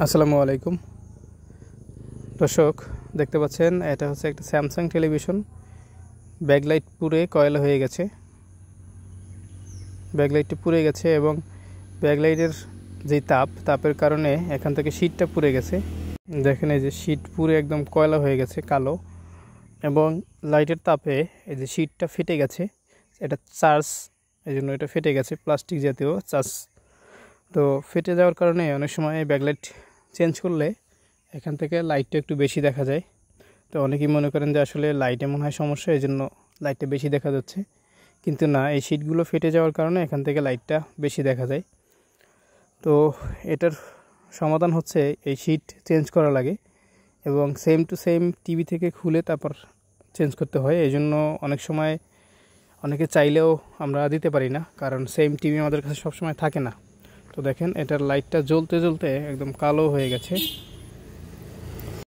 আসসালামু আলাইকুম দর্শক, দেখতে পাচ্ছেন এটা হচ্ছে একটা স্যামসাং টেলিভিশন। ব্যাকলাইট পুড়ে কয়লা হয়ে গেছে, ব্যাকলাইটটা পুড়ে গেছে এবং ব্যাকলাইটের যে তাপের কারণে এখান থেকে শীটটা পুড়ে গেছে। দেখেন এই যে শীট পুড়ে একদম কয়লা হয়ে গেছে কালো, এবং লাইটের তাপে এই যে শীটটা ফেটে গেছে। এটা চার্জ, এই জন্য এটা ফেটে গেছে, প্লাস্টিক জাতীয় চার্জ। তো ফেটে যাওয়ার কারণে অনেক সময় ব্যাকলাইট চেঞ্জ করলে এখান থেকে লাইটটা একটু বেশি দেখা যায়। তো অনেকেই মনে করেন যে আসলে লাইটে মনে হয় সমস্যা, এই জন্য লাইটটা বেশি দেখা যাচ্ছে, কিন্তু না, এই শীটগুলো ফেটে যাওয়ার কারণে এখান থেকে লাইটটা বেশি দেখা যায়। তো এটার সমাধান হচ্ছে এই শীট চেঞ্জ করা লাগে, এবং সেম টু সেম টিভি থেকে খুলে তারপর চেঞ্জ করতে হয়। এই জন্য অনেক সময় অনেকে চাইলেও আমরা দিতে পারি না, কারণ সেম টিভি আমাদের কাছে সবসময় থাকে না। তো দেখেন এটার লাইটটা জ্বলতে জ্বলতে একদম কালো হয়ে গেছে।